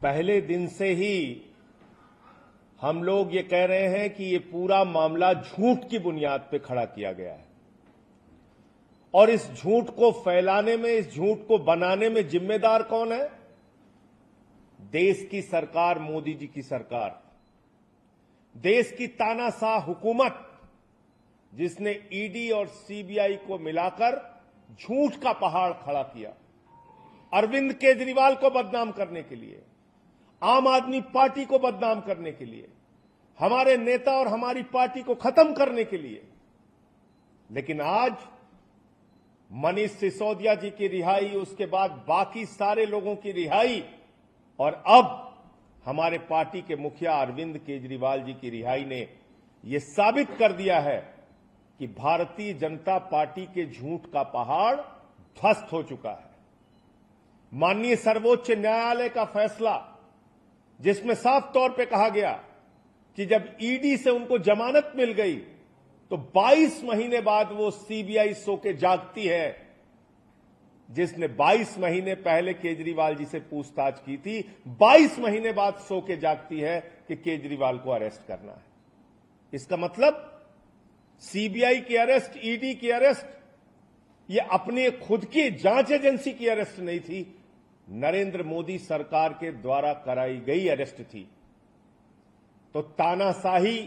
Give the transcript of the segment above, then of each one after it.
पहले दिन से ही हम लोग ये कह रहे हैं कि ये पूरा मामला झूठ की बुनियाद पर खड़ा किया गया है और इस झूठ को फैलाने में, इस झूठ को बनाने में जिम्मेदार कौन है? देश की सरकार, मोदी जी की सरकार, देश की तानाशाह हुकूमत, जिसने ईडी और सीबीआई को मिलाकर झूठ का पहाड़ खड़ा किया अरविंद केजरीवाल को बदनाम करने के लिए, आम आदमी पार्टी को बदनाम करने के लिए, हमारे नेता और हमारी पार्टी को खत्म करने के लिए। लेकिन आज मनीष सिसोदिया जी की रिहाई, उसके बाद बाकी सारे लोगों की रिहाई और अब हमारे पार्टी के मुखिया अरविंद केजरीवाल जी की रिहाई ने यह साबित कर दिया है कि भारतीय जनता पार्टी के झूठ का पहाड़ ध्वस्त हो चुका है। माननीय सर्वोच्च न्यायालय का फैसला, जिसमें साफ तौर पे कहा गया कि जब ईडी से उनको जमानत मिल गई तो 22 महीने बाद वो सीबीआई सो के जागती है, जिसने 22 महीने पहले केजरीवाल जी से पूछताछ की थी, 22 महीने बाद सो के जागती है कि केजरीवाल को अरेस्ट करना है। इसका मतलब सीबीआई की अरेस्ट, ईडी की अरेस्ट, ये अपने खुद की जांच एजेंसी की अरेस्ट नहीं थी, नरेंद्र मोदी सरकार के द्वारा कराई गई अरेस्ट थी। तो तानाशाही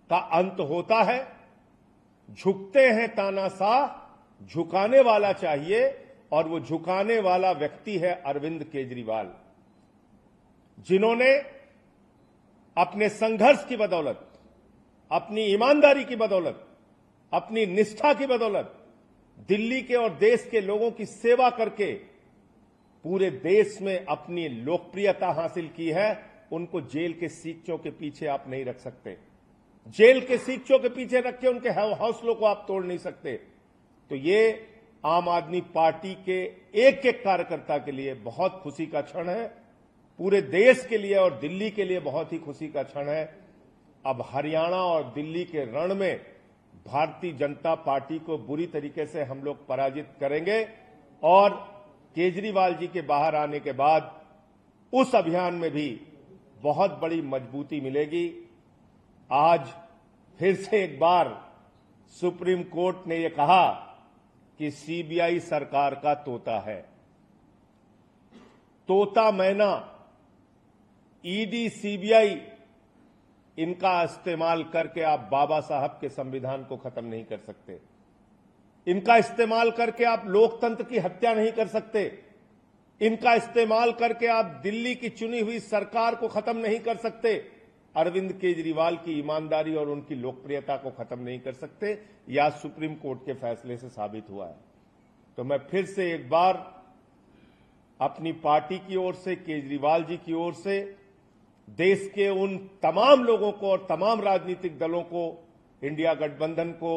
का अंत होता है, झुकते हैं तानाशाह, झुकाने वाला चाहिए और वो झुकाने वाला व्यक्ति है अरविंद केजरीवाल, जिन्होंने अपने संघर्ष की बदौलत, अपनी ईमानदारी की बदौलत, अपनी निष्ठा की बदौलत दिल्ली के और देश के लोगों की सेवा करके पूरे देश में अपनी लोकप्रियता हासिल की है। उनको जेल के सीखचों के पीछे आप नहीं रख सकते, जेल के सीखचों के पीछे रख के उनके हौसलों को आप तोड़ नहीं सकते। तो ये आम आदमी पार्टी के एक एक कार्यकर्ता के लिए बहुत खुशी का क्षण है, पूरे देश के लिए और दिल्ली के लिए बहुत ही खुशी का क्षण है। अब हरियाणा और दिल्ली के रण में भारतीय जनता पार्टी को बुरी तरीके से हम लोग पराजित करेंगे और केजरीवाल जी के बाहर आने के बाद उस अभियान में भी बहुत बड़ी मजबूती मिलेगी। आज फिर से एक बार सुप्रीम कोर्ट ने यह कहा कि सीबीआई सरकार का तोता है। तोता मैना, ईडी, सीबीआई, इनका इस्तेमाल करके आप बाबा साहब के संविधान को खत्म नहीं कर सकते, इनका इस्तेमाल करके आप लोकतंत्र की हत्या नहीं कर सकते, इनका इस्तेमाल करके आप दिल्ली की चुनी हुई सरकार को खत्म नहीं कर सकते, अरविंद केजरीवाल की ईमानदारी और उनकी लोकप्रियता को खत्म नहीं कर सकते। यह सुप्रीम कोर्ट के फैसले से साबित हुआ है। तो मैं फिर से एक बार अपनी पार्टी की ओर से, केजरीवाल जी की ओर से, देश के उन तमाम लोगों को और तमाम राजनीतिक दलों को, इंडिया गठबंधन को,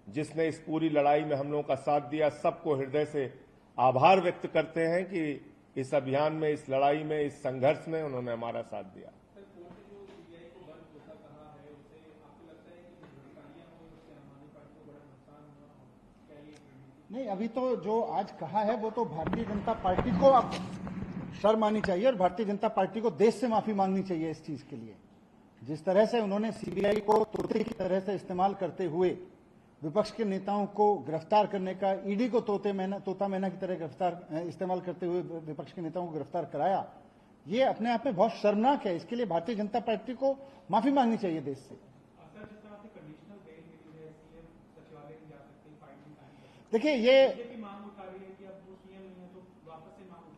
जिसने इस पूरी लड़ाई में हम लोगों का साथ दिया, सबको हृदय से आभार व्यक्त करते हैं कि इस अभियान में, इस लड़ाई में, इस संघर्ष में उन्होंने हमारा साथ दिया। नहीं, अभी तो जो आज कहा है वो तो भारतीय जनता पार्टी को अब शर्म आनी चाहिए और भारतीय जनता पार्टी को देश से माफी मांगनी चाहिए इस चीज के लिए। जिस तरह से उन्होंने सीबीआई को तोते की तरह से इस्तेमाल करते हुए विपक्ष के नेताओं को गिरफ्तार करने का, ईडी को तोता मैना की तरह इस्तेमाल करते हुए विपक्ष के नेताओं को गिरफ्तार कराया, ये अपने आप में बहुत शर्मनाक है। इसके लिए भारतीय जनता पार्टी को माफी मांगनी चाहिए देश से।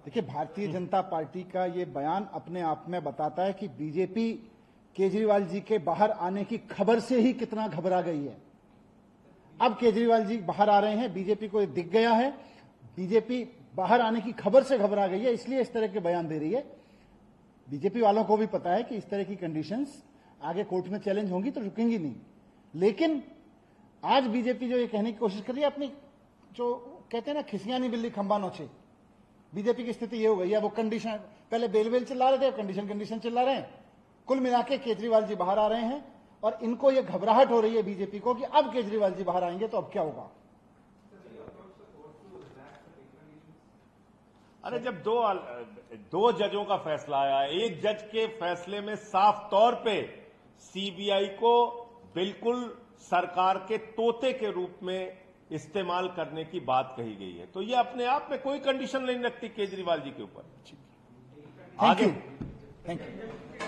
देखिए भारतीय जनता पार्टी का ये बयान अपने आप में बताता है कि बीजेपी केजरीवाल जी के बाहर आने की खबर से ही कितना घबरा गई है। अब केजरीवाल जी बाहर आ रहे हैं, बीजेपी को ये दिख गया है, बीजेपी बाहर आने की खबर से घबरा गई है, इसलिए इस तरह के बयान दे रही है। बीजेपी वालों को भी पता है कि इस तरह की कंडीशंस आगे कोर्ट में चैलेंज होंगी तो रुकेंगी नहीं। लेकिन आज बीजेपी जो ये कहने की कोशिश कर रही है, अपनी जो कहते हैं ना खिसियानी नहीं बिल्ली खंबा नोचे, बीजेपी की स्थिति ये हो गई है। वो कंडीशन, पहले बेल चिल्ला रहे थे, कंडीशन चिल्ला रहे हैं। कुल मिला के केजरीवाल जी बाहर आ रहे हैं और इनको ये घबराहट हो रही है बीजेपी को कि अब केजरीवाल जी बाहर आएंगे तो अब क्या होगा। अरे जब दो जजों का फैसला आया, एक जज के फैसले में साफ तौर पे सीबीआई को बिल्कुल सरकार के तोते के रूप में इस्तेमाल करने की बात कही गई है, तो ये अपने आप में कोई कंडीशन नहीं रखती केजरीवाल जी के ऊपर। Thank you.